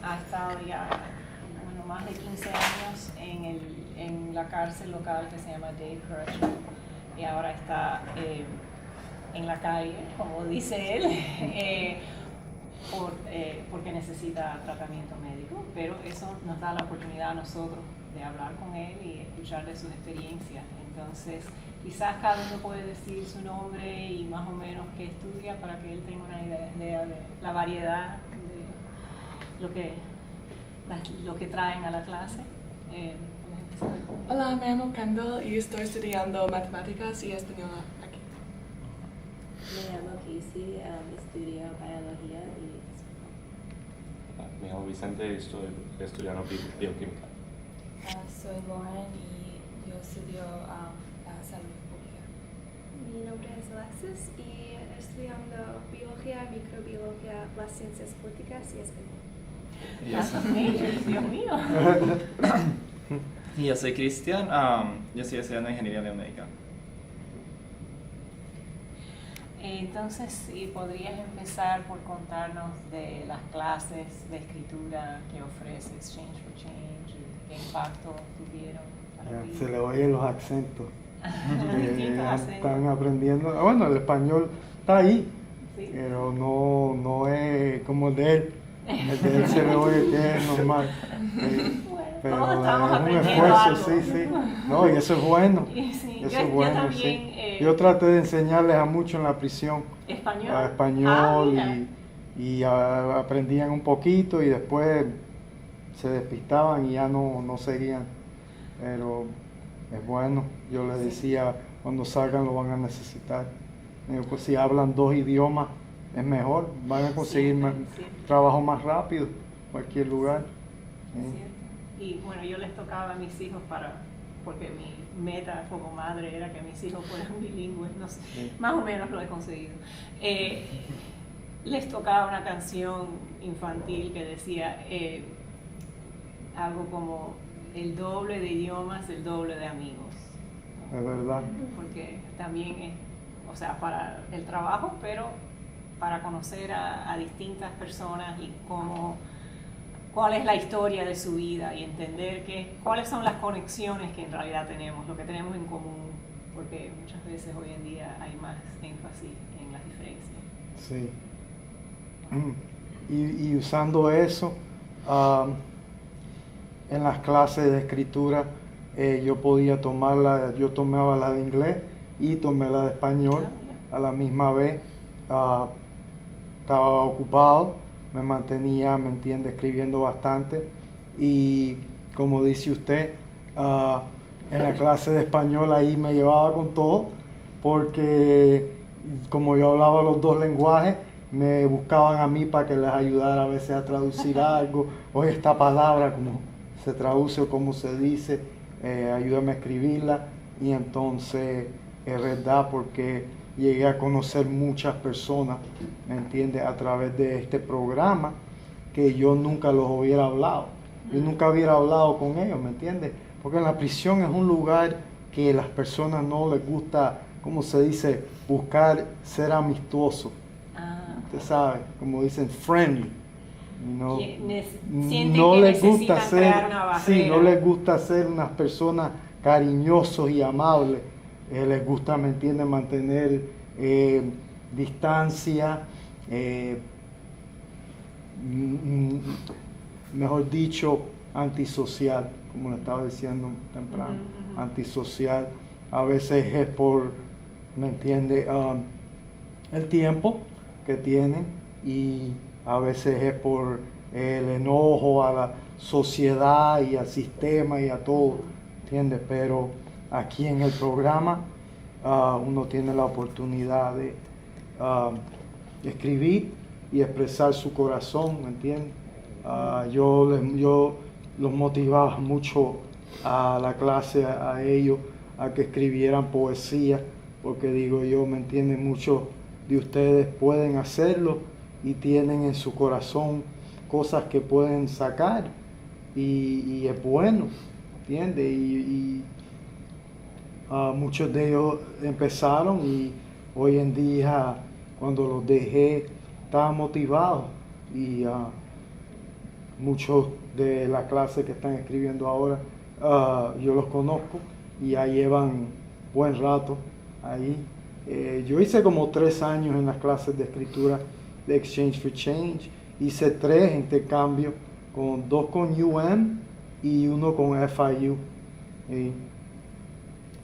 ha estado ya más de 15 años en la cárcel local que se llama Dave Correctional y ahora está en la calle, como dice él, porque necesita tratamiento médico, pero eso nos da la oportunidad a nosotros de hablar con él y escuchar de sus experiencias. Entonces, quizás cada uno puede decir su nombre y más o menos qué estudia para que él tenga una idea de la variedad de lo que traen a la clase. Hola, me llamo Kendall y estoy estudiando matemáticas y español aquí. Me llamo Casey, estudio biología y español. Me llamo Vicente y estoy estudiando bioquímica. Soy Lauren y yo estudio salud pública. Mi nombre es Alexis y estudiando biología, microbiología, las ciencias políticas y español. Dios mío. Y yo soy Cristian, yo estoy estudiando ingeniería biomédica. Entonces, si podrías empezar por contarnos de las clases de escritura que ofrece Exchange for Change, qué impacto tuvieron para ti. Se le oyen los acentos. Distintos acentos. Están aprendiendo. Bueno, el español está ahí, Sí. pero no es como el de él. El de él se le oye que es normal. Pero todos estamos es un aprendiendo esfuerzo, algo. sí. No, y eso es bueno. Y sí, Eso yo es bueno, también, sí. Yo traté de enseñarles a mucho en la prisión. ¿Español? A español mira. y aprendían un poquito y después se despistaban y ya no seguían. Pero es bueno, yo les decía, cuando salgan lo van a necesitar. Digo, pues si hablan 2 idiomas es mejor, van a conseguir trabajo más rápido en cualquier lugar. Y bueno, yo les tocaba a mis hijos porque mi meta como madre era que mis hijos fueran bilingües, no sé, más o menos lo he conseguido. Les tocaba una canción infantil que decía algo como el doble de idiomas, el doble de amigos. Es verdad. Porque también es, o sea, para el trabajo, pero para conocer a distintas personas y cuál es la historia de su vida y entender cuáles son las conexiones que en realidad tenemos, lo que tenemos en común, porque muchas veces hoy en día hay más énfasis en las diferencias. Sí. Y usando eso, en las clases de escritura, yo tomaba la de inglés y tomé la de español a la misma vez. Estaba ocupado, me mantenía, ¿me entiende?, escribiendo bastante. Y como dice usted, en la clase de español ahí me llevaba con todo, porque como yo hablaba los 2 lenguajes, me buscaban a mí para que les ayudara a veces a traducir algo, o esta palabra, como se traduce o cómo se dice, ayúdame a escribirla. Y entonces es verdad, porque llegué a conocer muchas personas, ¿me entiendes?, a través de este programa, que yo nunca los hubiera hablado. Yo nunca hubiera hablado con ellos, ¿me entiendes? Porque en la prisión es un lugar que las personas no les gusta, ¿cómo se dice?, buscar ser amistoso. Usted sabe, como dicen, friendly. No, no les gusta ser, no les gusta ser unas personas cariñosos y amables. Les gusta, ¿me entiende?, mantener distancia, mejor dicho, antisocial, como le estaba diciendo temprano, antisocial. A veces es por, ¿me entiende?, el tiempo que tienen, y a veces es por el enojo a la sociedad y al sistema y a todo, ¿entiende? Pero aquí en el programa uno tiene la oportunidad de escribir y expresar su corazón, ¿me entiende? Yo los motivaba mucho a la clase, a ellos, a que escribieran poesía, porque digo yo, ¿me entiende?, muchos de ustedes pueden hacerlo y tienen en su corazón cosas que pueden sacar, y es bueno, ¿entiende? Y muchos de ellos empezaron, y hoy en día, cuando los dejé, estaban motivados, y muchos de la clase que están escribiendo ahora, yo los conozco y ya llevan buen rato ahí. Yo hice como 3 años en las clases de escritura de Exchange for Change. Hice 3 intercambios, 2 con UM y 1 con FIU.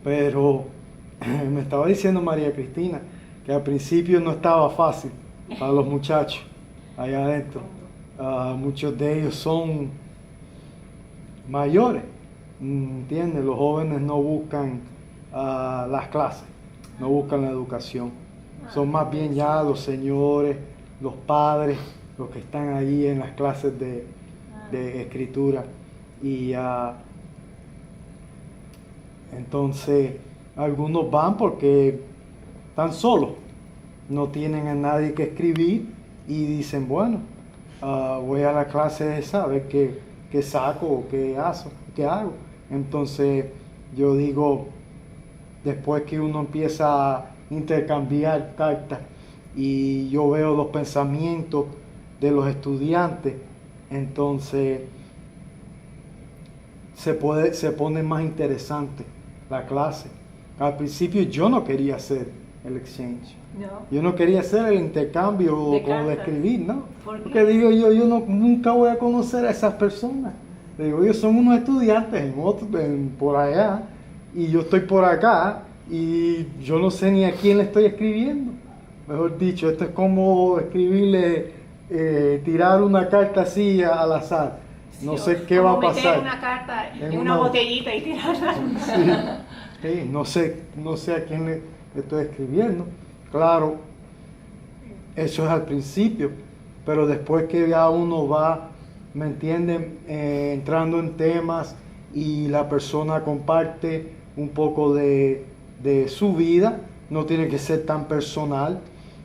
Pero me estaba diciendo María Cristina que al principio no estaba fácil para los muchachos allá adentro. Muchos de ellos son mayores, ¿entiendes? Los jóvenes no buscan las clases, no buscan la educación. Son más bien ya los señores, los padres, los que están allí en las clases de escritura. Y entonces algunos van porque están solos, no tienen a nadie que escribir y dicen, bueno, voy a la clase esa a ver qué saco o qué hago. Entonces yo digo, después que uno empieza a intercambiar cartas y yo veo los pensamientos de los estudiantes, entonces se pone más interesante la clase. Al principio yo no quería hacer el exchange. No. Yo no quería hacer el intercambio De como de cartas. escribir, ¿no? ¿Por qué? Porque digo yo nunca voy a conocer a esas personas. Digo, ellos son unos estudiantes por allá y yo estoy por acá y yo no sé ni a quién le estoy escribiendo. Mejor dicho, esto es como escribirle, tirar una carta así al azar. No sé qué va a Como pasar. meter una carta en En una una- botellita y tirarla. Sí, no sé a quién le estoy escribiendo. Claro, eso es al principio, pero después que ya uno va, ¿me entienden? Entrando en temas y la persona comparte un poco de su vida, no tiene que ser tan personal,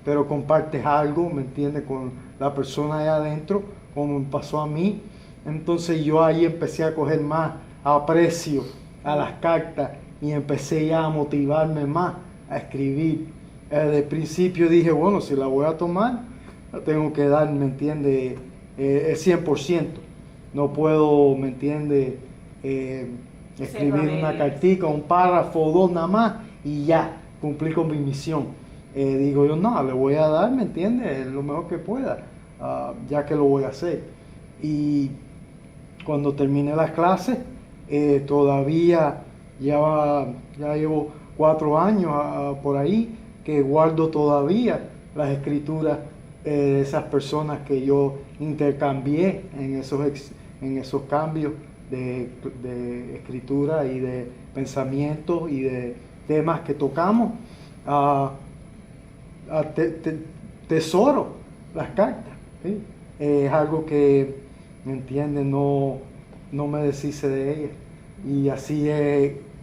pero compartes algo, ¿me entiendes? Con la persona allá adentro, como me pasó a mí. Entonces yo ahí empecé a coger más aprecio a las cartas y empecé ya a motivarme más a escribir. De principio dije, bueno, si la voy a tomar, la tengo que dar, ¿me entiende? El 100%. No puedo, ¿me entiende? Escribir una cartica, un párrafo o 2 nada más y ya, cumplí con mi misión. Digo yo, no, le voy a dar, ¿me entiende? Lo mejor que pueda, ya que lo voy a hacer. Y cuando terminé las clases, todavía ya llevo 4 años por ahí que guardo todavía las escrituras de esas personas que yo intercambié en esos cambios de escritura y de pensamientos y de temas que tocamos. Tesoro las cartas, ¿sí? Es algo que, ¿me entiendes? No me deshice de ellas. Y así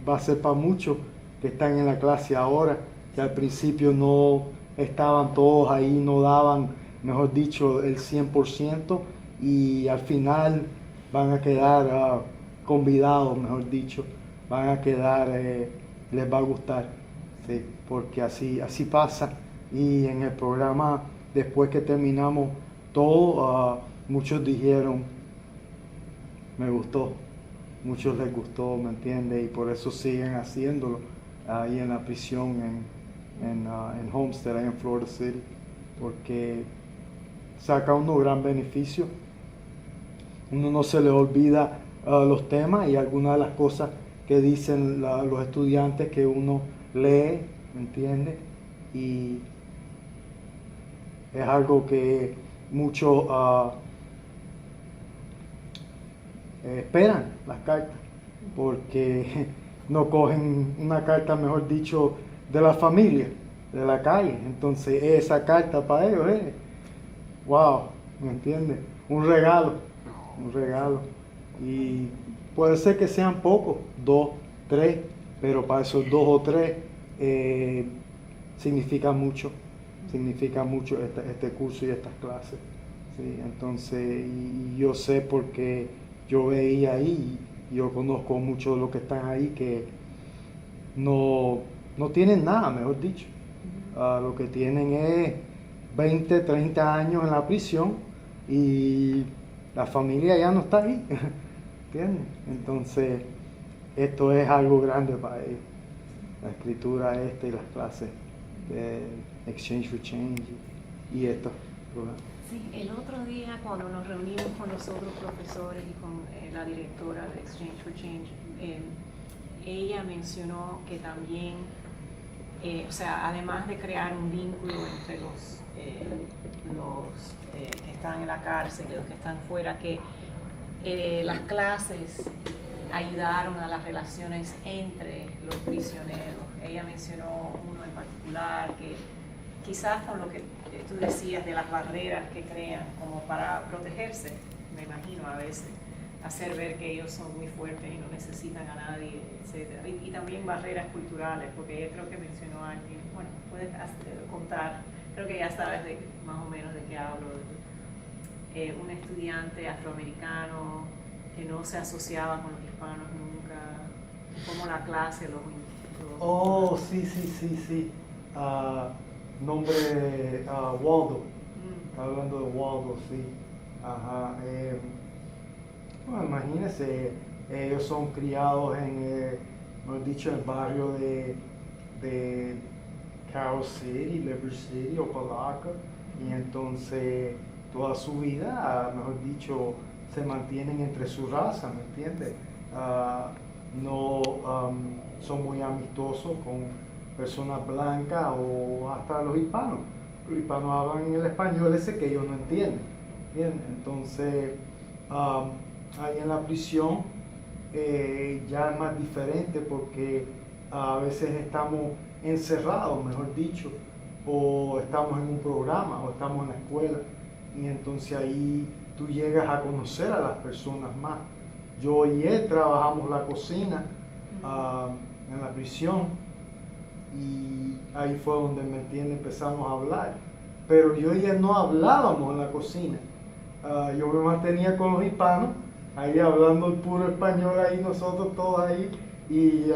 va a ser para muchos que están en la clase ahora, que al principio no estaban todos ahí, no daban, mejor dicho, el 100% y al final van a quedar convidados, mejor dicho, van a quedar, les va a gustar, ¿sí? Porque así pasa. Y en el programa, después que terminamos todo, muchos dijeron, me gustó. Muchos les gustó, ¿me entiendes? Y por eso siguen haciéndolo ahí en la prisión en Homestead, ahí en Florida City, porque saca uno gran beneficio. Uno no se le olvida los temas y algunas de las cosas que dicen los estudiantes que uno lee, ¿me entiendes? Y es algo que muchos esperan las cartas, porque no cogen una carta, mejor dicho, de la familia, de la calle. Entonces esa carta para ellos es, wow, ¿me entiendes? Un regalo. Y puede ser que sean pocos, 2, 3, pero para esos 2 o 3 significa mucho este curso y estas clases. ¿Sí? Entonces, y yo sé porque yo veía ahí, yo conozco muchos de los que están ahí que no tienen nada, mejor dicho. Lo que tienen es 20, 30 años en la prisión y la familia ya no está ahí, ¿entiendes? Entonces, esto es algo grande para ellos, la escritura esta y las clases de Exchange for Change y estos programas. Sí, el otro día cuando nos reunimos con los otros profesores y con la directora de Exchange for Change, ella mencionó que también, o sea, además de crear un vínculo entre los que están en la cárcel y los que están fuera, que las clases ayudaron a las relaciones entre los prisioneros. Ella mencionó uno en particular que quizás con lo que tú decías de las barreras que crean como para protegerse, me imagino a veces, hacer ver que ellos son muy fuertes y no necesitan a nadie, etc. Y también barreras culturales, porque ella creo que mencionó a alguien, bueno, puedes contar, creo que ya sabes más o menos de qué hablo, un estudiante afroamericano que no se asociaba con los hispanos nunca, como la clase los Oh, sí. Nombre Waldo. Está hablando de Waldo, sí. Ajá. Bueno, imagínense, ellos son criados en, mejor dicho, el barrio de Carol City, Liberty City, Opalaca, y entonces toda su vida, mejor dicho, se mantienen entre su raza, ¿me entiendes? No son muy amistosos con personas blancas o hasta los hispanos. Los hispanos hablan en el español ese que ellos no entienden. ¿Entienden? Entonces, ahí en la prisión ya es más diferente porque a veces estamos encerrados, mejor dicho, o estamos en un programa o estamos en la escuela y entonces ahí tú llegas a conocer a las personas más. Yo y él trabajamos la cocina en la prisión y ahí fue donde, ¿me entiendes?, empezamos a hablar. Pero yo y él no hablábamos en la cocina. Yo me mantenía con los hispanos, ahí hablando el puro español, ahí nosotros todos ahí, y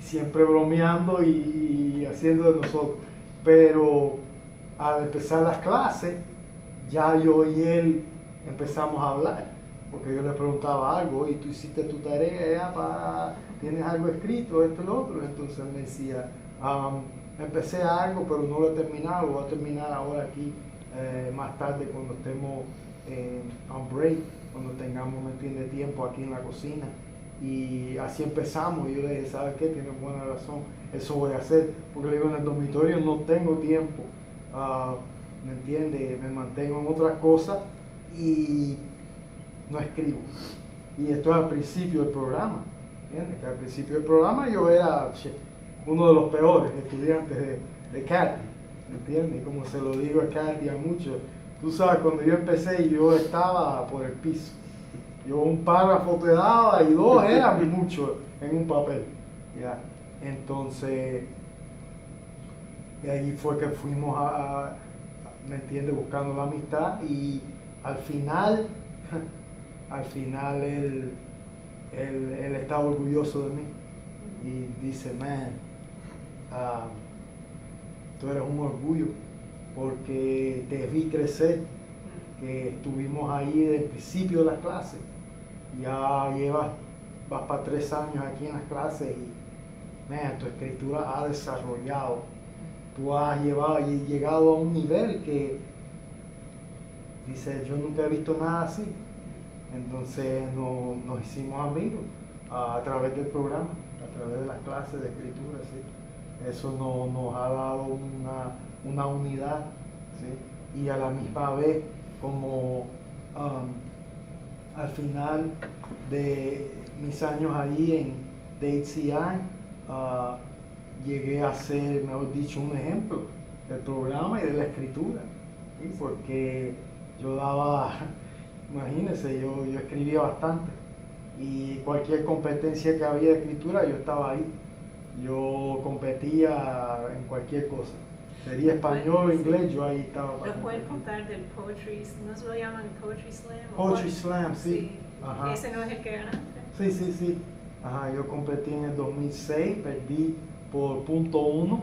siempre bromeando y haciendo de nosotros. Pero al empezar las clases, ya yo y él empezamos a hablar, porque yo le preguntaba algo, y tú hiciste tu tarea, tienes algo escrito, esto y lo otro. Entonces él me decía, empecé algo, pero no lo he terminado, lo voy a terminar ahora aquí, más tarde cuando estemos on break, cuando tengamos, ¿me entiendes?, tiempo aquí en la cocina. Y así empezamos, y yo le dije, ¿sabes qué? Tienes buena razón, eso voy a hacer, porque le digo, en el dormitorio no tengo tiempo, ¿me entiendes? Me mantengo en otras cosas y no escribo. Y esto es al principio del programa, ¿entiendes? Que al principio del programa yo era uno de los peores estudiantes de Kathy, ¿me entiendes? Como se lo digo a Kathy a muchos, tú sabes, cuando yo empecé yo estaba por el piso. Yo un párrafo te daba y dos eran mucho en un papel. ¿Ya? Entonces, y ahí fue que fuimos ¿me entiendes?, buscando la amistad, y al final él está orgulloso de mí y dice, man, tú eres un orgullo porque te vi crecer, que estuvimos ahí desde el principio de las clases. Ya vas para 3 años aquí en las clases y tu escritura ha desarrollado. Tú has llegado a un nivel que dice, yo nunca he visto nada así. Entonces nos hicimos amigos a través del programa, a través de las clases de escritura, ¿sí? Eso nos ha dado una unidad, ¿sí? Y a la misma vez, como al final de mis años ahí de HCI, llegué a ser, mejor dicho, un ejemplo del programa y de la escritura, ¿sí? Porque yo daba, imagínense, yo escribía bastante y cualquier competencia que había de escritura yo estaba ahí, yo competía en cualquier cosa. Sería español o inglés, yo ahí estaba. ¿Nos puedes contar del Poetry, no se lo llaman Poetry Slam? Poetry Slam, sí. Ajá. ¿Ese no es el que ganaste? Sí. Ajá, yo competí en el 2006, perdí por .1,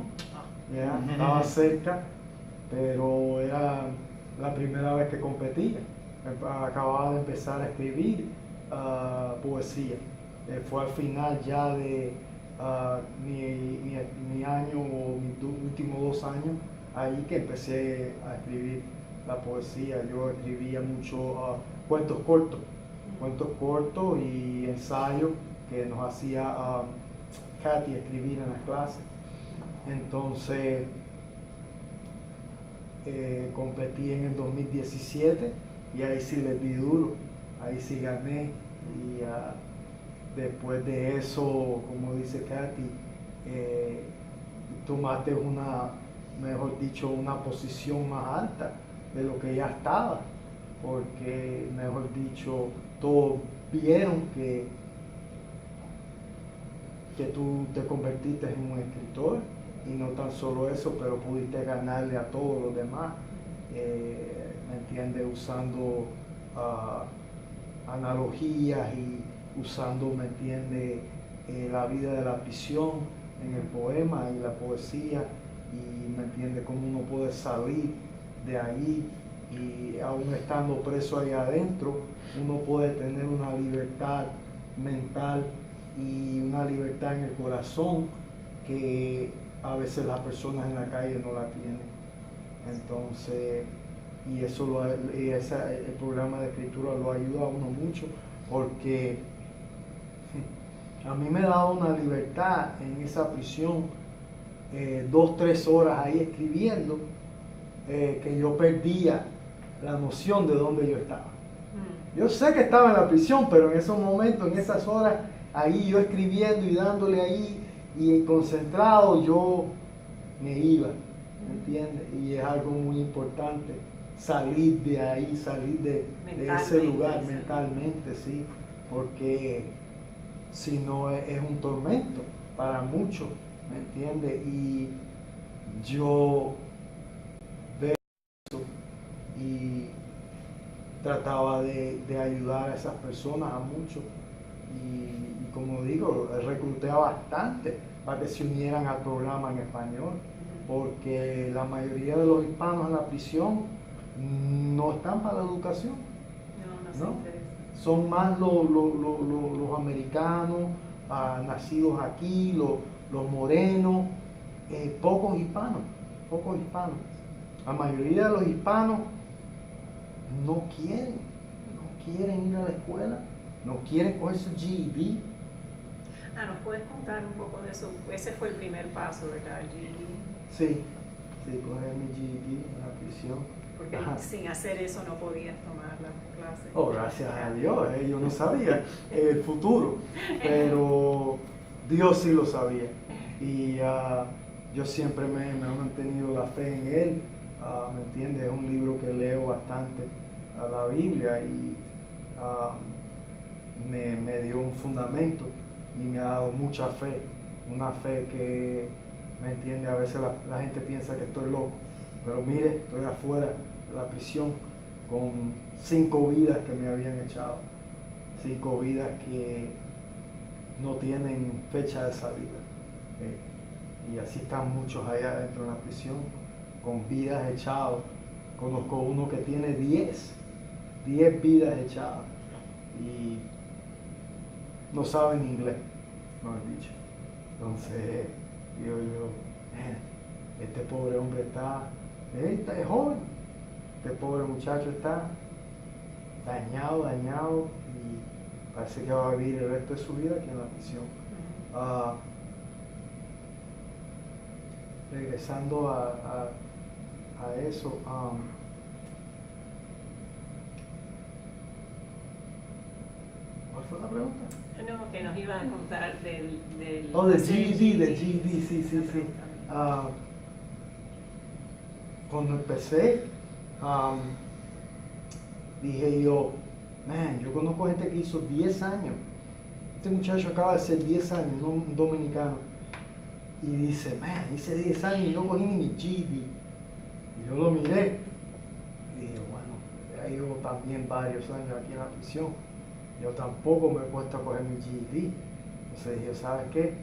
¿ya? Estaba cerca, pero era la primera vez que competía. Acababa de empezar a escribir poesía. Fue al final ya de mi año o mis últimos 2 años ahí que empecé a escribir la poesía. Yo escribía mucho cuentos cortos y ensayos que nos hacía Katy escribir en las clases. Entonces competí en el 2017 y ahí sí les di duro, ahí sí gané y después de eso, como dice Katy, tomaste una posición más alta de lo que ya estaba, porque mejor dicho, todos vieron que tú te convertiste en un escritor y no tan solo eso, pero pudiste ganarle a todos los demás, ¿me entiendes? Usando analogías y usando, ¿me entiendes? La vida de la prisión en el poema y la poesía, y, ¿me entiendes? Cómo uno puede salir de ahí y aún estando preso ahí adentro, uno puede tener una libertad mental y una libertad en el corazón que a veces las personas en la calle no la tienen. Entonces, y eso el programa de escritura lo ayuda a uno mucho, porque a mí me daba una libertad en esa prisión, 2-3 horas ahí escribiendo, que yo perdía la noción de dónde yo estaba. Yo sé que estaba en la prisión, pero en esos momentos, en esas horas, ahí yo escribiendo y dándole ahí y concentrado, yo me iba, ¿me entiendes? Y es algo muy importante salir de ahí, salir de ese lugar mentalmente, sí, porque si no es un tormento para muchos, ¿me entiendes? Y yo veo eso y trataba de ayudar a esas personas, a muchos, y como digo, recluté a bastante para que se unieran al programa en español, porque la mayoría de los hispanos en la prisión no están para la educación, ¿no? Son más los americanos, nacidos aquí, los morenos, pocos hispanos. La mayoría de los hispanos no quieren ir a la escuela, no quieren coger su GED. ¿Nos puedes contar un poco de eso? Ese fue el primer paso, ¿verdad? El GED. Sí, coger mi GED en la prisión. Porque sin hacer eso no podías tomar la clase. Oh, gracias a Dios, yo no sabía el futuro, pero Dios sí lo sabía. Y yo siempre me he mantenido la fe en Él, ¿me entiendes? Es un libro que leo bastante, la Biblia, y me dio un fundamento y me ha dado mucha fe, una fe que, ¿me entiendes? A veces la gente piensa que estoy loco, pero mire, estoy afuera de la prisión con 5 vidas que me habían echado, 5 vidas que no tienen fecha de salida. Y así están muchos allá dentro de la prisión, con vidas echadas. Conozco uno que tiene 10 vidas echadas y no saben inglés, mejor dicho. Entonces, digo yo, este pobre hombre es joven, este pobre muchacho está dañado y parece que va a vivir el resto de su vida aquí en la prisión. Regresando a eso, ¿cuál fue la pregunta? No, que nos iban a contar del GED, sí. Cuando empecé, dije yo, yo conozco gente que hizo 10 años. Este muchacho acaba de hacer 10 años, un dominicano. Y dice, hice 10 años y no cogí ni mi GED. Y yo lo miré y dije, bueno, ya llevo también varios años aquí en la prisión. Yo tampoco me he puesto a coger mi GED. Entonces dije, ¿sabes qué?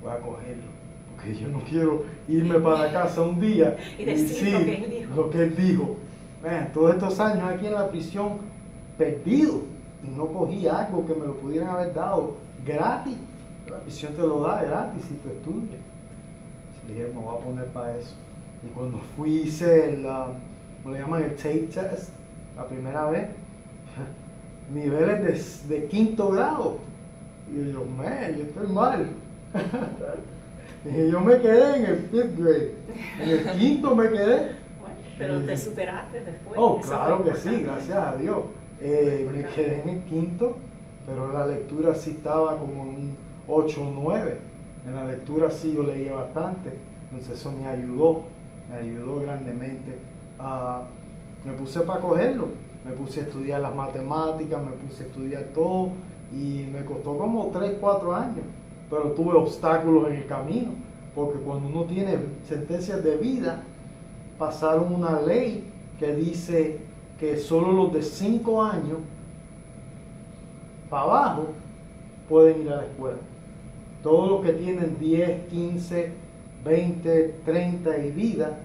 Voy a cogerlo. Porque yo no quiero irme para casa un día y decir lo que él dijo. Todos estos años aquí en la prisión, perdido, y no cogí algo que me lo pudieran haber dado gratis. La prisión te lo da gratis si tú estudias. Y dije, me voy a poner para eso. Y cuando fui, hice ¿cómo le llaman? El tape test, la primera vez, niveles de 5º grado. Y yo, yo estoy mal. Y yo me quedé en el 5th grade. En el 5º me quedé. Bueno, pero te superaste después. Oh, Eso claro fue que sí, importante. gracias a Dios. Me quedé en el 5º, pero la lectura sí estaba como en un 8 o 9. En la lectura sí yo leía bastante, entonces eso me ayudó grandemente. Me puse para cogerlo, me puse a estudiar las matemáticas, me puse a estudiar todo y me costó como 3, 4 años, pero tuve obstáculos en el camino, porque cuando uno tiene sentencias de vida, pasaron una ley que dice que solo los de 5 años para abajo pueden ir a la escuela. Todos los que tienen 10, 15, 20, 30 y vida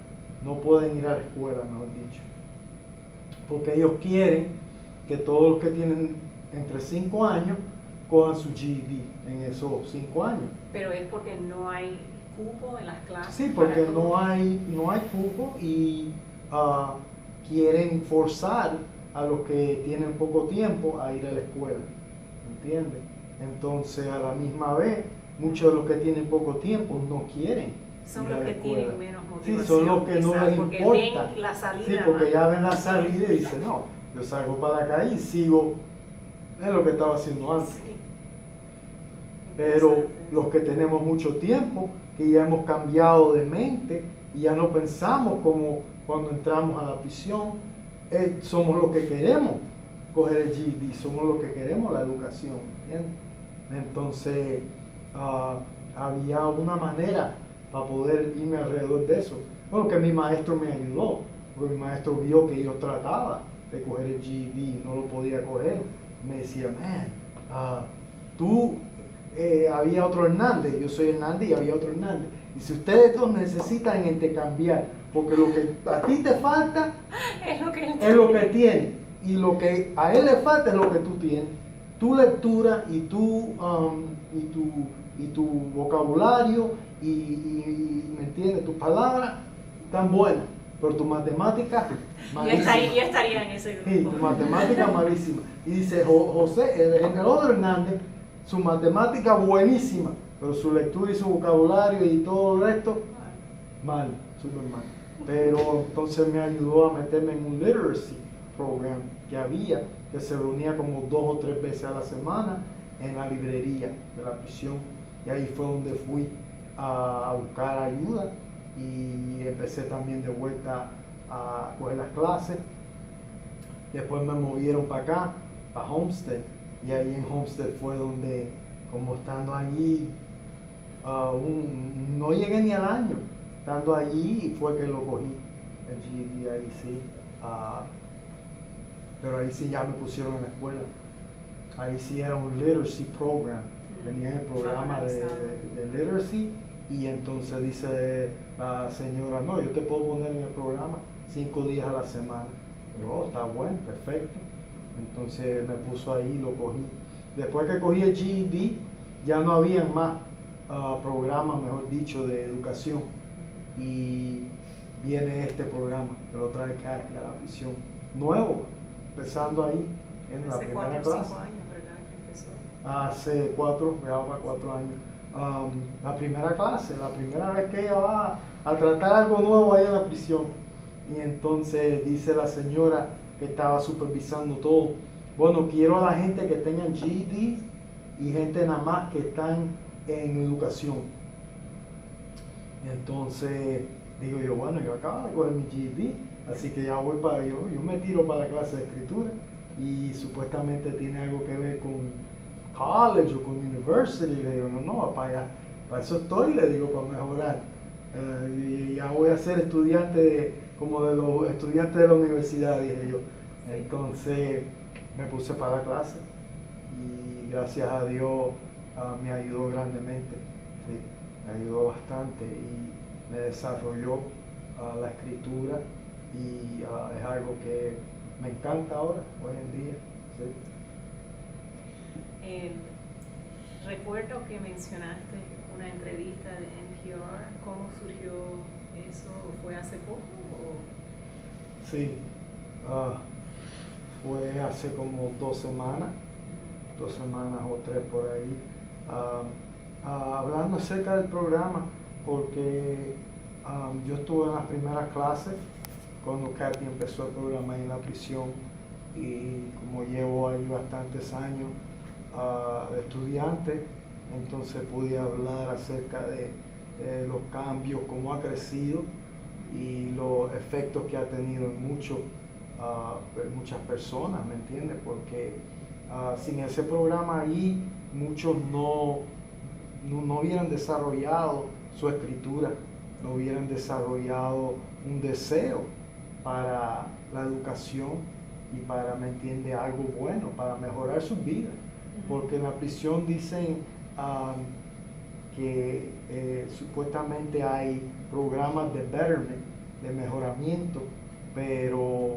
no pueden ir a la escuela, mejor dicho. Porque ellos quieren que todos los que tienen entre 5 años cojan su GED en esos 5 años. Pero es porque no hay cupo en las clases. Sí, porque para todo. no hay cupo y quieren forzar a los que tienen poco tiempo a ir a la escuela, ¿entiendes? Entonces, a la misma vez, muchos de los que tienen poco tiempo no quieren Son ir los a la que escuela. tienen menos Sí, motivación. son los que no quizás, les porque importa. ven la salida. Sí, porque más. ya ven la salida y dicen, no, yo salgo para la calle y sigo en lo que estaba haciendo antes. Sí. Pero Interesante. los que tenemos mucho tiempo, que ya hemos cambiado de mente y ya no pensamos como cuando entramos a la prisión, somos los que queremos coger el GED, somos los que queremos la educación, ¿entiendes? Entonces, había una manera para poder irme alrededor de eso. Bueno, que mi maestro me ayudó, porque mi maestro vio que yo trataba de coger el GED y no lo podía coger. Me decía, tú, había otro Hernández, yo soy Hernández y había otro Hernández. Y si ustedes dos necesitan intercambiar, porque lo que a ti te falta Es lo que él es lo que tiene, y lo que a él le falta es lo que tú tienes. Tu lectura y tu vocabulario y ¿me entiendes? Tus palabras tan buenas, pero tu matemática yo estaría en ese Sí, grupo. tu matemática malísima. Y dice José, el otro Hernández, su matemática buenísima, pero su lectura y su vocabulario y todo el resto, mal, súper mal. Pero entonces me ayudó a meterme en un literacy program que había, que se reunía como 2 o 3 veces a la semana en la librería de la prisión. Y ahí fue donde fui a buscar ayuda y empecé también de vuelta a coger las clases. Después me movieron para acá, para Homestead, y ahí en Homestead fue donde, como estando allí, no llegué ni al año, estando allí fue que lo cogí, el GED ahí sí, pero ahí sí ya me pusieron en la escuela, ahí sí era un literacy program, venía en el programa de literacy, y entonces dice la señora, no, yo te puedo poner en el programa 5 días a la semana. Yo, está bueno, perfecto. Entonces me puso ahí, lo cogí. Después que cogí el GED, ya no había más programas, mejor dicho, de educación. Y viene este programa que lo trae Kathy a la prisión. Nuevo, empezando ahí en la Hace primera 4 o 5 clase. años, ¿verdad? Que empezó. Hace 4, ya para 4 años. La primera clase, la primera vez que ella va a tratar algo nuevo ahí en la prisión. Y entonces dice la señora que estaba supervisando todo, bueno, quiero a la gente que tengan GED y gente nada más que están en educación. Y entonces digo yo, bueno, yo acabo de coger mi GED, así que ya voy para yo me tiro para la clase de escritura y supuestamente tiene algo que ver con college o con university. Le digo, no, para allá, para eso estoy, le digo, para mejorar. Y ya voy a ser estudiante como de los estudiantes de la universidad, dije yo. Entonces me puse para la clase y gracias a Dios me ayudó grandemente, sí, me ayudó bastante y me desarrolló la escritura y es algo que me encanta ahora, hoy en día. ¿Sí? Recuerdo que mencionaste una entrevista de NPR. ¿Cómo surgió eso? ¿Fue hace poco? Sí, fue hace como 2 semanas o 3 por ahí, hablando acerca del programa, porque yo estuve en las primeras clases cuando Katy empezó el programa ahí en la prisión, y como llevo ahí bastantes años de estudiante, entonces pude hablar acerca de los cambios, cómo ha crecido y los efectos que ha tenido en muchas personas, ¿me entiendes? Porque sin ese programa ahí muchos no hubieran desarrollado su escritura, no hubieran desarrollado un deseo para la educación y para, ¿me entiende?, algo bueno, para mejorar sus vidas. Porque en la prisión dicen que supuestamente hay programas de betterment, de mejoramiento, pero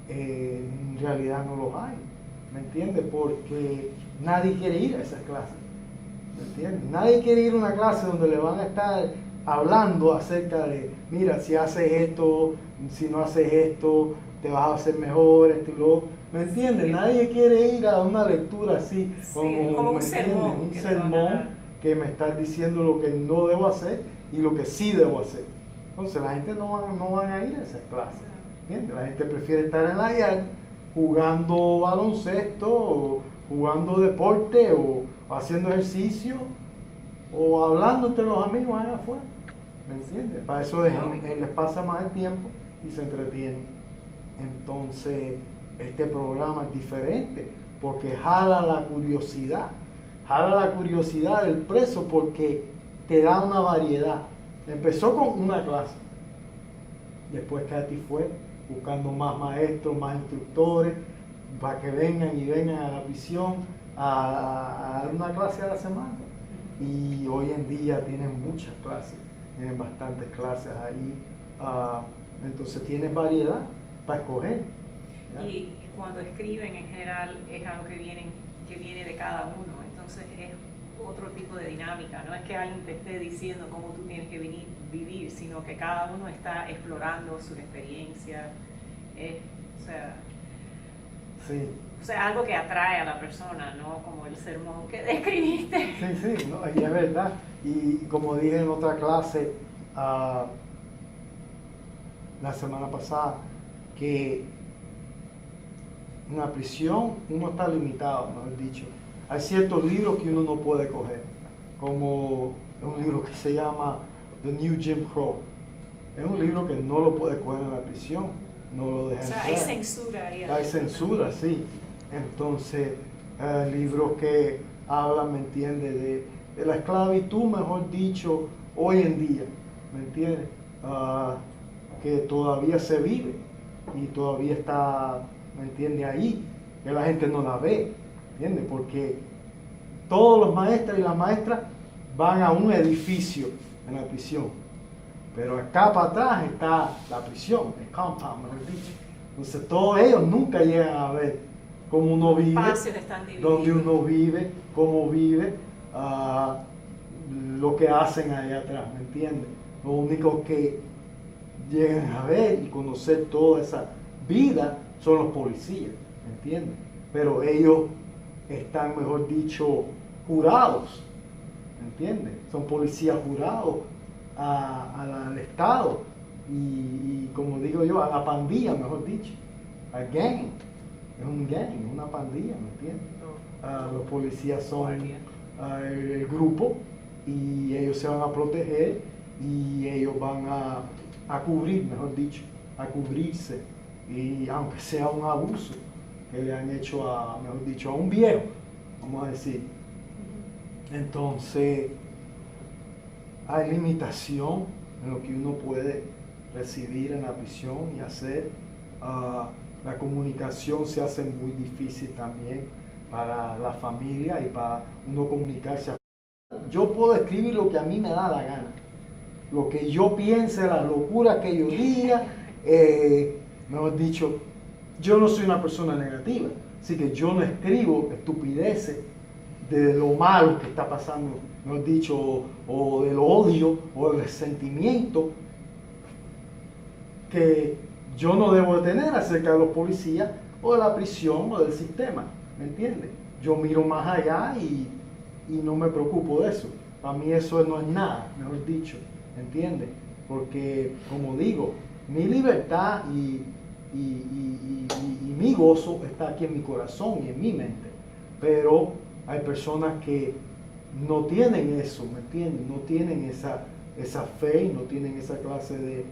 en realidad no los hay, ¿me entiendes? Porque nadie quiere ir a esas clases, ¿me entiendes? Nadie quiere ir a una clase donde le van a estar hablando acerca de, mira, si haces esto, si no haces esto, te vas a hacer mejor, esto y lo otro. ¿Me entiendes? Nadie quiere ir a una lectura así, como un sermón. Un sermón que me está diciendo lo que no debo hacer y lo que sí debo hacer. Entonces la gente no van a ir a esas clases. ¿Entiendes? La gente prefiere estar en la yard jugando baloncesto, o jugando deporte, o haciendo ejercicio, o hablando entre los amigos allá afuera. ¿Me entiendes? Para eso les pasa más el tiempo y se entretienen. Entonces, este programa es diferente porque jala la curiosidad del preso, porque te da una variedad. Empezó con una clase, después Katy fue buscando más maestros, más instructores, para que vengan a la prisión a dar una clase a la semana. Y hoy en día tienen muchas clases, tienen bastantes clases ahí, entonces tienen variedad para escoger. ¿Ya? Y cuando escriben en general es algo que viene de cada uno, entonces es otro tipo de dinámica, no es que alguien te esté diciendo cómo tú tienes que vivir, sino que cada uno está explorando su experiencia, o sea, algo que atrae a la persona, no como el sermón que describiste. Sí, no, y es verdad, y como dije en otra clase la semana pasada, que en la prisión uno está limitado, mejor dicho. Hay ciertos libros que uno no puede coger, como un libro que se llama The New Jim Crow. Es un libro que no lo puede coger en la prisión, no lo dejan. O sea, hay censura ahí. Hay censura, sí. Entonces, libros que hablan, ¿me entiendes?, de la esclavitud, mejor dicho, hoy en día, ¿me entiendes? Que todavía se vive y todavía está, ¿me entiendes?, ahí, que la gente no la ve, ¿entiendes? Porque todos los maestros y las maestras van a un edificio en la prisión, pero acá para atrás está la prisión, el compound, mejor dicho. Entonces todos ellos nunca llegan a ver cómo uno vive, dónde uno vive, cómo vive, lo que hacen allá atrás, ¿me entiendes? Lo único que llegan a ver y conocer toda esa vida son los policías, ¿me entiendes? Pero ellos están, mejor dicho, jurados, ¿me entiendes? Son policías jurados al Estado y como digo yo, a la pandilla, mejor dicho, al gang. Es un gang, una pandilla, ¿me entiendes? Los policías son el grupo y ellos se van a proteger y ellos van a cubrir, mejor dicho, a cubrirse, y aunque sea un abuso que le han hecho mejor dicho, a un viejo, vamos a decir. Entonces, hay limitación en lo que uno puede recibir en la prisión y hacer. La comunicación se hace muy difícil también para la familia y para uno comunicarse. Yo puedo escribir lo que a mí me da la gana, lo que yo piense, las locuras que yo diga, mejor dicho, yo no soy una persona negativa, así que yo no escribo estupideces de lo malo que está pasando, mejor dicho, o del odio o del resentimiento que yo no debo de tener acerca de los policías o de la prisión o del sistema, ¿me entiendes? Yo miro más allá y no me preocupo de eso. Para mí eso no es nada, mejor dicho, ¿entiendes? Porque, como digo, mi libertad y mi gozo está aquí en mi corazón y en mi mente. Pero hay personas que no tienen eso, ¿me entiendes? No tienen esa fe y no tienen esa clase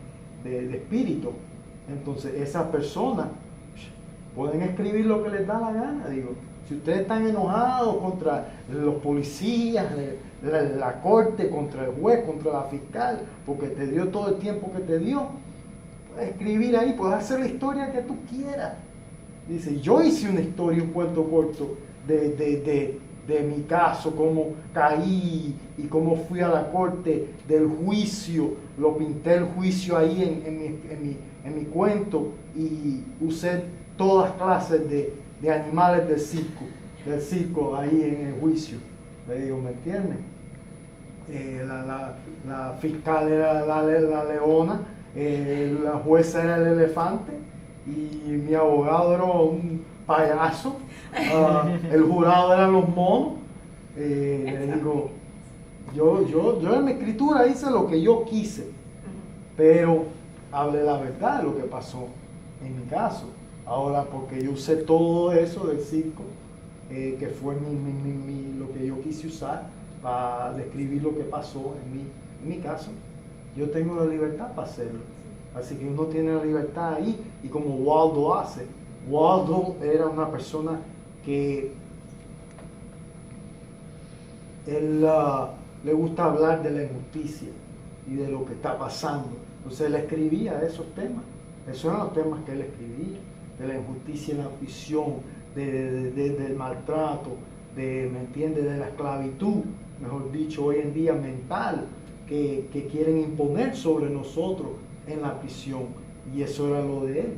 de espíritu. Entonces, esas personas pueden escribir lo que les da la gana, digo. Si ustedes están enojados contra los policías, la corte, contra el juez, contra la fiscal, porque te dio todo el tiempo que te dio, puedes escribir ahí, puedes hacer la historia que tú quieras. Dice, yo hice una historia, un cuento corto de mi caso, cómo caí y cómo fui a la corte del juicio, lo pinté el juicio ahí en mi cuento y usé todas clases de animales del circo ahí en el juicio. Le digo, ¿me entiendes? La fiscal era la leona, la jueza era el elefante y mi abogado era un payaso, el jurado eran los monos. Le digo, yo en mi escritura hice lo que yo quise, pero hablé la verdad de lo que pasó en mi caso. Ahora, porque yo usé todo eso del circo, que fue lo que yo quise usar para describir lo que pasó en mi caso, yo tengo la libertad para hacerlo. Así que uno tiene la libertad ahí, y como Waldo hace. Waldo era una persona que él le gusta hablar de la injusticia y de lo que está pasando. Entonces él escribía esos temas. Esos eran los temas que él escribía, de la injusticia en la prisión, del maltrato, ¿me entiendes?, de la esclavitud, mejor dicho, hoy en día mental, que quieren imponer sobre nosotros en la prisión. Y eso era lo de él,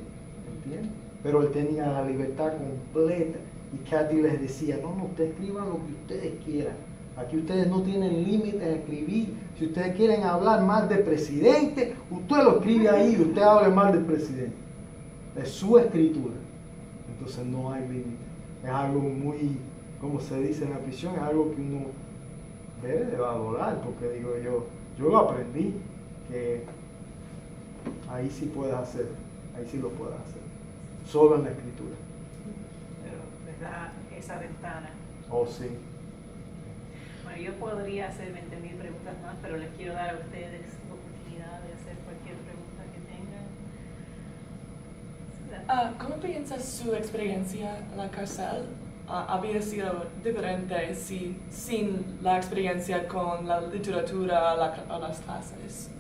¿me entiendes? Pero él tenía la libertad completa. Y Kathy les decía, no, ustedes escriban lo que ustedes quieran. Aquí ustedes no tienen límite en escribir. Si ustedes quieren hablar mal del presidente, usted lo escribe ahí y usted hable mal del presidente. Es su escritura. Entonces no hay límite. Es algo muy, como se dice en la prisión, es algo que uno debe de valorar, porque digo yo lo aprendí, que ahí sí puedes hacer, ahí sí lo puedes hacer, solo en la escritura. Pero les da esa ventana. Oh, sí. Bueno, yo podría hacer 20.000 preguntas más, pero les quiero dar a ustedes oportunidad de hacer cualquier pregunta que tengan. ¿Cómo piensas su experiencia en la cárcel? ¿Había sido diferente sin la experiencia con la literatura o las clases?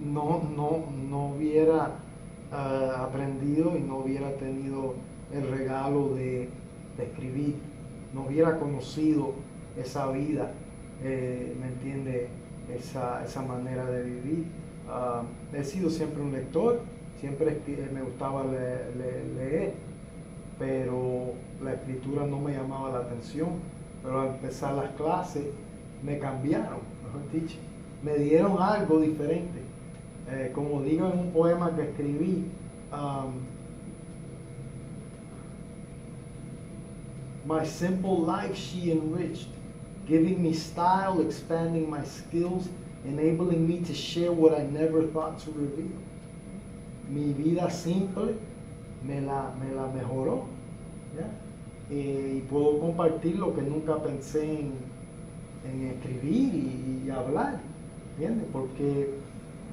No hubiera aprendido y no hubiera tenido el regalo de escribir, no hubiera conocido esa vida, ¿me entiende? Esa manera de vivir. He sido siempre un lector, siempre me gustaba leer, pero la escritura no me llamaba la atención. Pero al empezar las clases me cambiaron, mejor dicho, me dieron algo diferente. Como digo en un poema que escribí, my simple life she enriched, giving me style, expanding my skills, enabling me to share what I never thought to reveal. Mi vida simple me la mejoró, ¿ya? Y puedo compartir lo que nunca pensé en escribir y hablar, ¿entiendes? Porque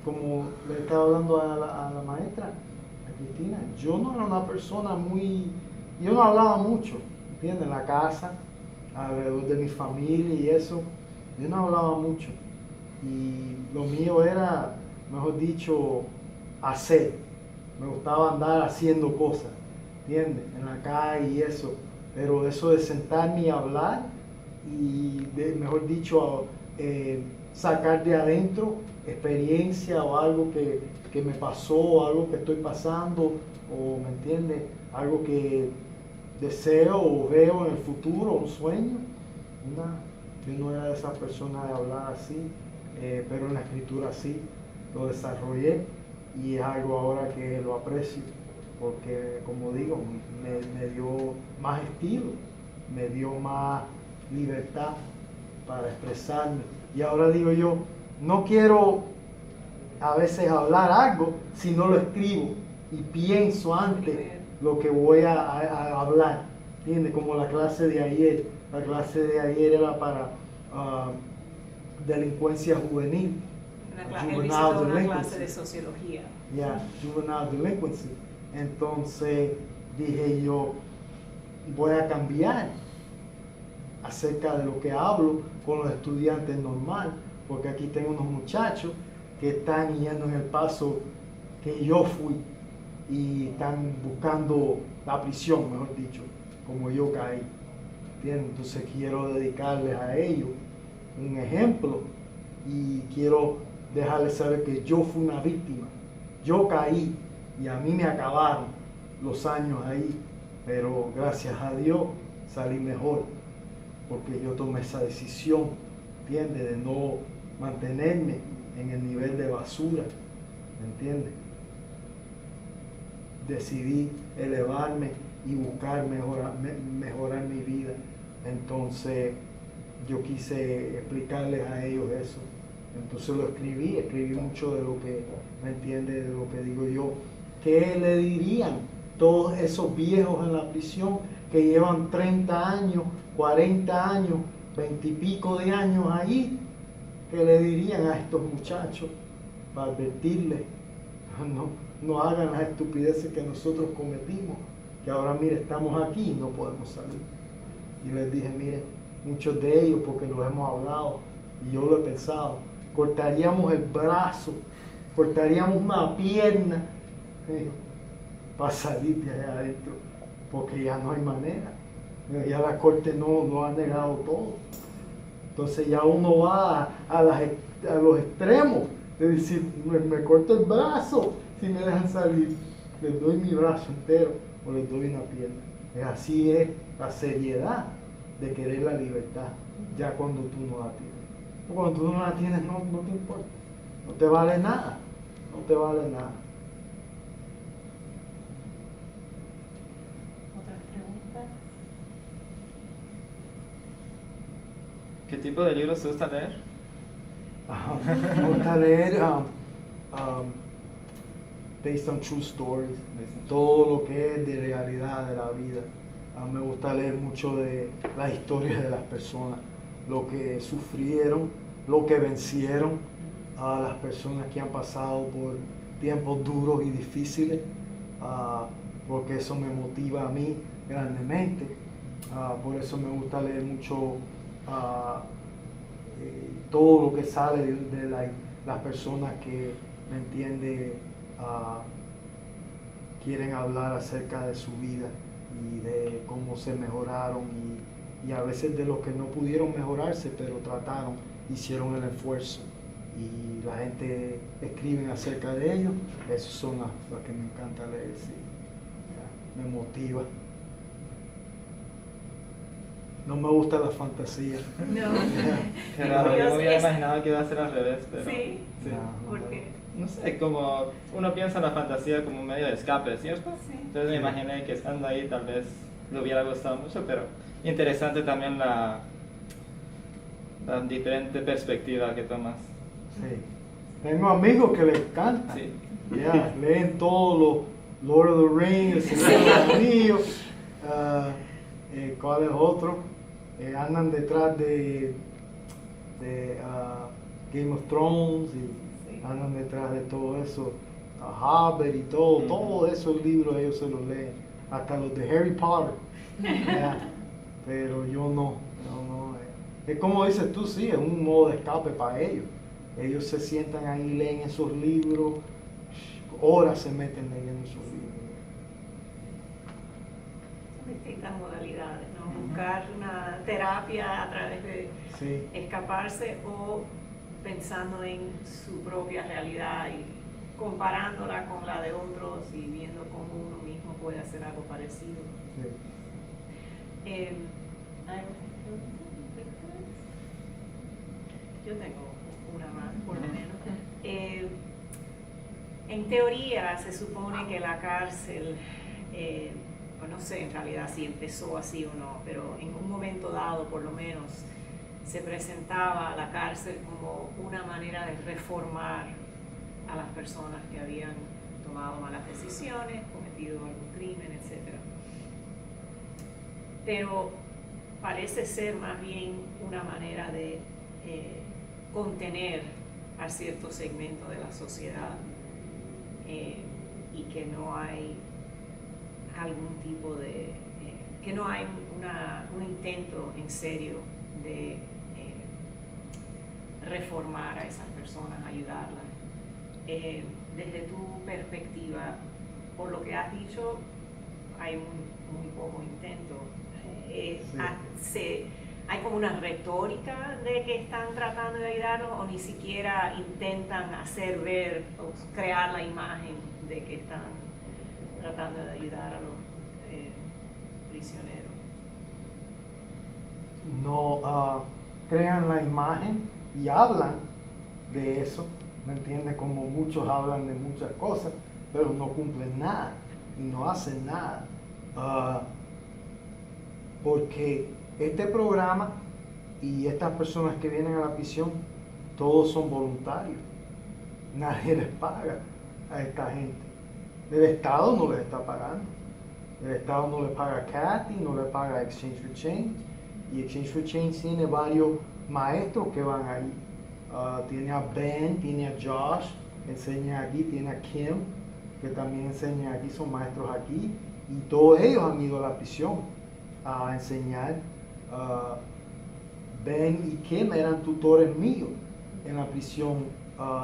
como le estaba hablando a la maestra, a Cristina, yo no era una persona yo no hablaba mucho, ¿entiendes? En la casa, alrededor de mi familia y eso, yo no hablaba mucho. Y lo mío era, mejor dicho, hacer. Me gustaba andar haciendo cosas, ¿entiendes? En la calle y eso. Pero eso de sentarme y hablar y, mejor dicho, sacar de adentro experiencia o algo que me pasó, o algo que estoy pasando, o ¿me entiendes? Algo que deseo o veo en el futuro, un sueño. Yo no era de esa persona de hablar así, pero en la escritura sí, lo desarrollé y es algo ahora que lo aprecio, porque como digo, me dio más estilo, me dio más libertad para expresarme. Y ahora digo yo, no quiero a veces hablar algo si no lo escribo y pienso antes lo que voy a hablar. ¿Entiendes? Como la clase de ayer. La clase de ayer era para delincuencia juvenil. Él visitó una clase de sociología. Juvenile delinquency. Entonces dije yo, voy a cambiar acerca de lo que hablo con los estudiantes normal, porque aquí tengo unos muchachos que están yendo en el paso que yo fui y están buscando la prisión, mejor dicho, como yo caí. ¿Entiendes? Entonces quiero dedicarles a ellos un ejemplo y quiero dejarles saber que yo fui una víctima. Yo caí y a mí me acabaron los años ahí, pero gracias a Dios salí mejor, porque yo tomé esa decisión, ¿entiendes? De no mantenerme en el nivel de basura, ¿me entiendes? Decidí elevarme y buscar mejorar mi vida. Entonces yo quise explicarles a ellos eso. Entonces lo escribí mucho de lo que, ¿me entiendes? De lo que digo yo. ¿Qué le dirían todos esos viejos en la prisión que llevan 30 años, 40 años, 20 y pico de años allí? ¿Qué le dirían a estos muchachos para advertirles? No hagan las estupideces que nosotros cometimos, que ahora mire, estamos aquí y no podemos salir. Y les dije, mire, muchos de ellos, porque lo hemos hablado y yo lo he pensado, cortaríamos el brazo, cortaríamos una pierna para salir de allá adentro, porque ya no hay manera. Ya la corte no ha negado todo. Entonces ya uno va a los extremos de decir, me corto el brazo si me dejan salir, les doy mi brazo entero o les doy una pierna. Así es la seriedad de querer la libertad, ya cuando tú no la tienes. Cuando tú no la tienes no te importa, no te vale nada, no te vale nada. ¿Otras preguntas? ¿Qué tipo de libros te gusta leer? Me gusta leer based on true stories, todo lo que es de realidad de la vida. Me gusta leer mucho de las historias de las personas, lo que sufrieron, lo que vencieron, a las personas que han pasado por tiempos duros y difíciles, porque eso me motiva a mí grandemente. Por eso me gusta leer mucho todo lo que sale de las personas que, ¿me entiende?, quieren hablar acerca de su vida y de cómo se mejoraron y a veces de los que no pudieron mejorarse, pero trataron, hicieron el esfuerzo y la gente escribe acerca de ellos. Esas son las que me encanta leer, sí. Me motiva. No me gusta la fantasía. No. Qué raro, yo me hubiera imaginado que iba a ser al revés, pero... Sí, sí. ¿por qué? No sé, como uno piensa en la fantasía como un medio de escape, ¿cierto? Sí. Entonces me imaginé que estando ahí tal vez le hubiera gustado mucho, pero interesante también la diferente perspectiva que tomas. Sí. Tengo amigos que les encanta. Sí. Yeah, leen todo los Lord of the Rings, El Señor de los Anillos, ¿cuál es otro? Andan detrás de Game of Thrones y andan detrás de todo eso, Hobbit y todo, todos esos libros ellos se los leen, hasta los de Harry Potter. Yeah. Pero yo no. Es como dices tú, sí, es un modo de escape para ellos. Ellos se sientan ahí, leen esos libros, horas se meten leyendo esos libros. Distintas modalidades, ¿no? Buscar una terapia a través de escaparse o pensando en su propia realidad y comparándola con la de otros y viendo cómo uno mismo puede hacer algo parecido. Sí. Yo tengo una más, por lo menos. En teoría se supone que la cárcel, pues no sé en realidad si empezó así o no, pero en un momento dado por lo menos se presentaba la cárcel como una manera de reformar a las personas que habían tomado malas decisiones, cometido algún crimen, etc. Pero parece ser más bien una manera de contener a cierto segmento de la sociedad y que no hay algún tipo de, que no hay un intento en serio de reformar a esas personas, ayudarlas. Desde tu perspectiva, por lo que has dicho, hay muy poco intento. ¿Hay como una retórica de que están tratando de ayudarnos o ni siquiera intentan hacer ver o crear la imagen de que están tratando de ayudar a los prisioneros? No crean la imagen y hablan de eso, ¿me entiendes? Como muchos hablan de muchas cosas, pero no cumplen nada y no hacen nada. Porque este programa y estas personas que vienen a la prisión, todos son voluntarios. Nadie les paga a esta gente. El Estado no les está pagando. El Estado no le paga a Kathy, no le paga a Exchange for Change. Y Exchange for Change tiene varios maestros que van ahí. Tiene a Ben, tiene a Josh, que enseña aquí, tiene a Kim, que también enseña aquí, son maestros aquí. Y todos ellos han ido a la prisión a enseñar. Ben y Kim eran tutores míos en la prisión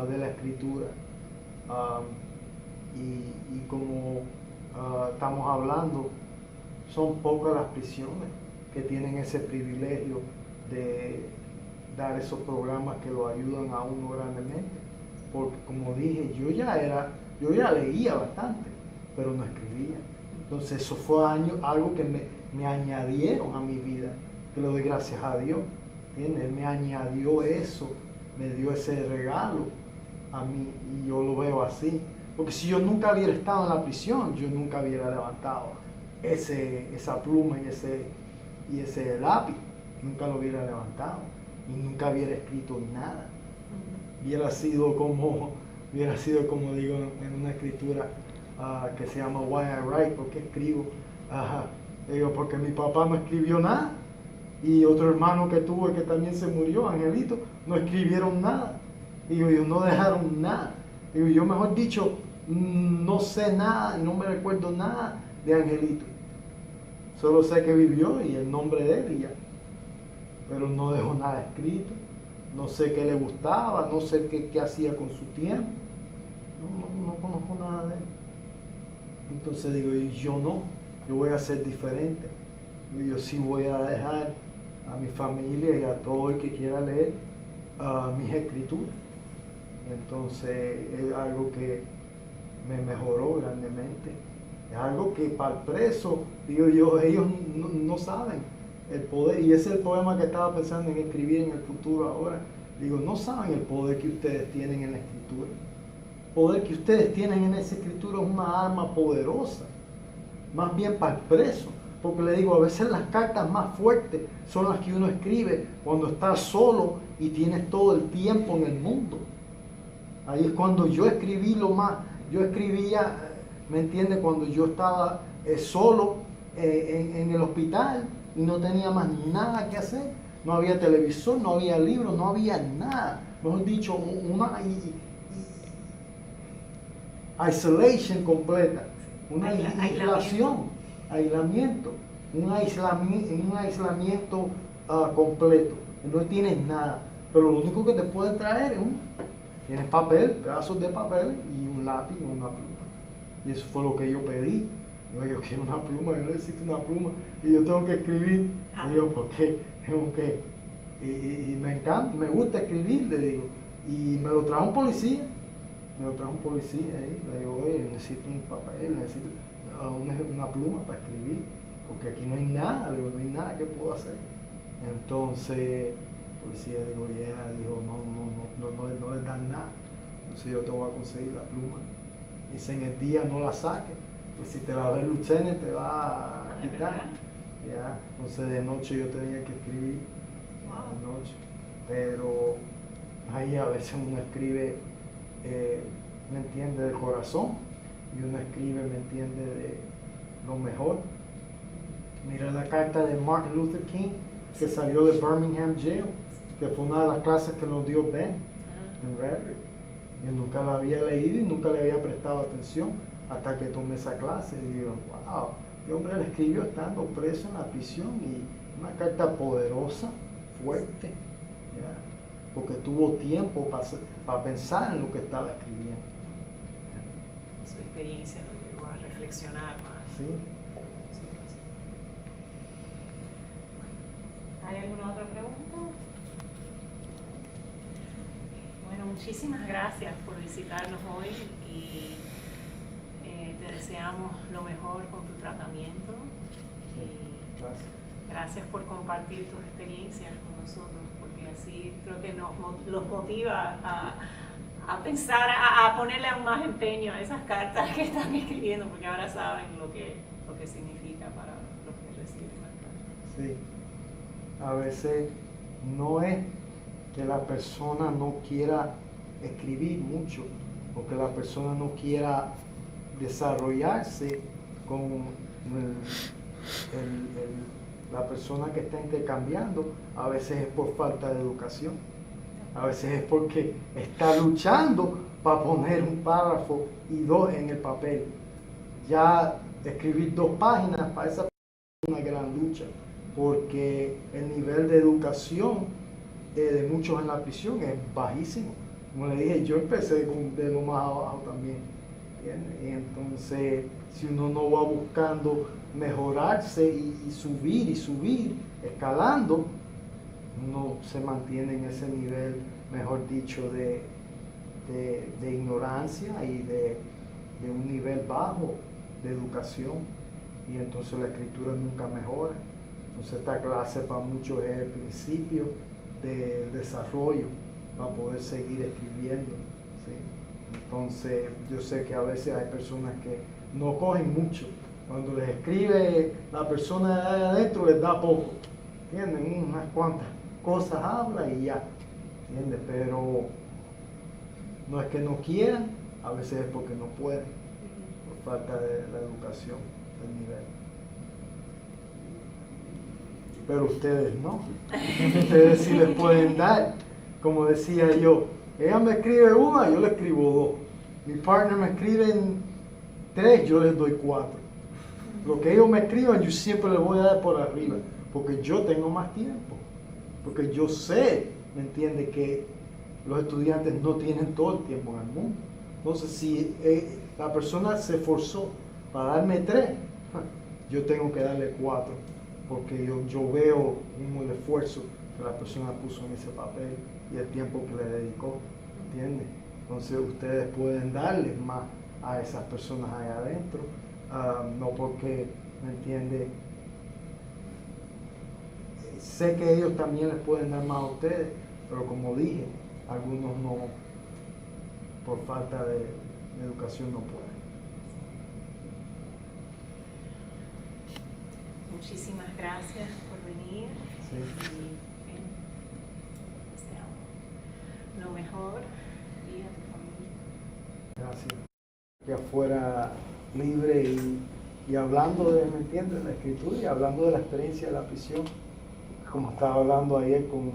de la escritura. Y como estamos hablando, son pocas las prisiones que tienen ese privilegio de dar esos programas que lo ayudan a uno grandemente. Porque como dije, yo ya leía bastante, pero no escribía. Entonces eso fue algo que me añadieron a mi vida, que le doy gracias a Dios. ¿Entiendes? Él me añadió eso, me dio ese regalo a mí y yo lo veo así. Porque si yo nunca hubiera estado en la prisión, yo nunca hubiera levantado esa pluma y ese lápiz, nunca lo hubiera levantado y nunca hubiera escrito nada. Hubiera sido como digo en una escritura que se llama Why I Write, porque escribo. Digo, porque mi papá no escribió nada y otro hermano que tuve que también se murió, Angelito, no escribieron nada. Digo, ellos no dejaron nada. Digo, yo mejor dicho, no sé nada, no me recuerdo nada de Angelito. Solo sé que vivió y el nombre de él y ya. Pero no dejó nada escrito. No sé qué le gustaba, no sé qué hacía con su tiempo. No conozco nada de él. Entonces digo, yo voy a ser diferente. Yo sí voy a dejar a mi familia y a todo el que quiera leer mis escrituras. Entonces es algo que me mejoró grandemente. Es algo que para el preso, digo yo, ellos no saben el poder, y ese es el poema que estaba pensando en escribir en el futuro ahora. Digo, no saben el poder que ustedes tienen en la escritura. El poder que ustedes tienen en esa escritura es una arma poderosa, más bien para el preso. Porque le digo, a veces las cartas más fuertes son las que uno escribe cuando está solo y tienes todo el tiempo en el mundo. Ahí es cuando yo escribí yo escribía, ¿me entiende? Cuando yo estaba solo en el hospital y no tenía más nada que hacer. No había televisor, no había libros, no había nada. Mejor dicho, una isolation completa, una aislamiento, un aislamiento completo. No tienes nada, pero lo único que te puede traer es tienes papel, pedazos de papel y un lápiz o una pluma. Y eso fue lo que yo pedí. Yo quiero una pluma, yo necesito una pluma y yo tengo que escribir. Y yo, ¿por qué? Tengo que. Y me encanta, me gusta escribir, le digo. Y me lo trajo un policía. Ahí. Le digo, oye, necesito un papel, necesito una pluma para escribir, porque aquí no hay nada. Le digo, no hay nada que puedo hacer. Entonces, el policía dijo, no les dan nada. Entonces yo te voy a conseguir la pluma. Dice, en el día no la saques, pues si te la ve el lieutenant te va a quitar. Ya, entonces de noche yo tenía que escribir, de noche. Pero ahí a veces uno escribe, ¿me entiende?, del corazón, y uno escribe, ¿me entiende?, de lo mejor. Mira la carta de Martin Luther King, que salió de Birmingham Jail, que fue una de las clases que nos dio Ben en Redrick. Yo nunca la había leído y nunca le había prestado atención hasta que tomé esa clase. Y digo, wow, el hombre la escribió estando preso en la prisión, y una carta poderosa, fuerte, ¿ya? Porque tuvo tiempo para pensar en lo que estaba escribiendo. Su experiencia lo llevó a reflexionar más. ¿Sí? ¿Hay alguna otra pregunta? Bueno, muchísimas gracias por visitarnos hoy y te deseamos lo mejor con tu tratamiento. Y gracias por compartir tus experiencias con nosotros, porque así creo que los motiva a pensar, a ponerle aún más empeño a esas cartas que están escribiendo, porque ahora saben lo que significa para los que reciben las cartas. Sí. A veces no es que la persona no quiera escribir mucho, o que la persona no quiera desarrollarse con la persona que está intercambiando. A veces es por falta de educación, a veces es porque está luchando para poner un párrafo y dos en el papel. Ya escribir 2 páginas para esa persona es una gran lucha, porque el nivel de educación de muchos en la prisión es bajísimo. Como le dije, yo empecé de lo más abajo también. Y entonces, si uno no va buscando mejorarse y subir, escalando, uno se mantiene en ese nivel, mejor dicho, de ignorancia y de un nivel bajo de educación. Y entonces la escritura nunca mejora. Entonces esta clase para muchos es el principio del desarrollo para poder seguir escribiendo, ¿sí? Entonces yo sé que a veces hay personas que no cogen mucho. Cuando les escribe la persona de ahí adentro les da poco, ¿entienden? Unas cuantas cosas habla y ya, ¿entiendes? Pero no es que no quieran, a veces es porque no pueden, por falta de la educación del nivel. Pero ustedes no. Ustedes sí les pueden dar. Como decía yo, ella me escribe 1, yo le escribo 2. Mi partner me escribe 3, yo les doy 4. Lo que ellos me escriban, yo siempre les voy a dar por arriba, porque yo tengo más tiempo. Porque yo sé, ¿me entiende?, que los estudiantes no tienen todo el tiempo en el mundo. Entonces, si la persona se esforzó para darme 3, yo tengo que darle 4. Porque yo veo el esfuerzo que la persona puso en ese papel y el tiempo que le dedicó, ¿entiendes? Entonces ustedes pueden darles más a esas personas ahí adentro, no porque, ¿me entiende?, sé que ellos también les pueden dar más a ustedes, pero como dije, algunos no, por falta de educación no pueden. Muchísimas gracias por venir. Sí. Y deseamos lo mejor y a tu familia. Gracias. Que afuera libre y hablando de, ¿me entiendes?, la escritura y hablando de la experiencia de la prisión, como estaba hablando ayer con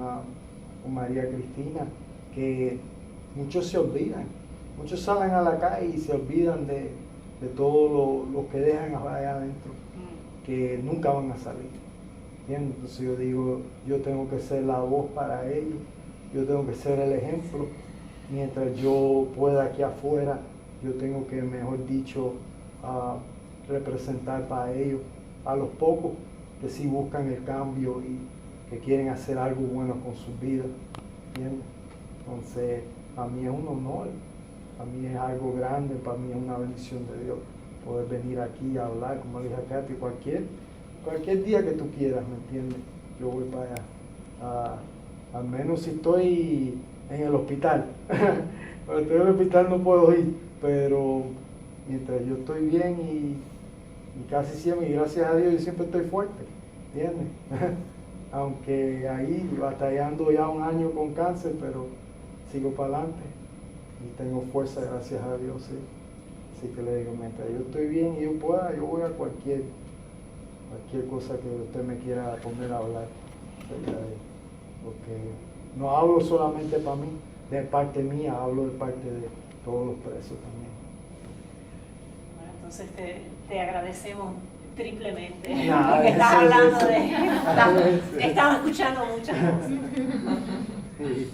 María Cristina, que muchos se olvidan, muchos salen a la calle y se olvidan de todo lo que dejan allá adentro, que nunca van a salir. ¿Entiendes? Entonces yo digo, yo tengo que ser la voz para ellos, yo tengo que ser el ejemplo. Mientras yo pueda aquí afuera, yo tengo que, mejor dicho, representar para ellos, a los pocos que sí buscan el cambio y que quieren hacer algo bueno con sus vidas. ¿Entiendes? Entonces, para mí es un honor, para mí es algo grande, para mí es una bendición de Dios poder venir aquí a hablar, como le dije a Katy, cualquier día que tú quieras, ¿me entiendes? Yo voy para allá. Al menos si estoy en el hospital. Cuando estoy en el hospital no puedo ir, pero mientras yo estoy bien y casi siempre, y gracias a Dios, yo siempre estoy fuerte, ¿entiendes? Aunque ahí batallando ya un año con cáncer, pero sigo para adelante y tengo fuerza, gracias a Dios, sí. Así que le digo, mientras yo estoy bien y yo pueda, yo voy a cualquier cosa que usted me quiera poner a hablar acerca de él. Porque no hablo solamente para mí, de parte mía, hablo de parte de todos los presos también. Bueno, entonces te agradecemos triplemente. Nada, porque estás eso, hablando eso. de... Estamos escuchando muchas cosas. Sí.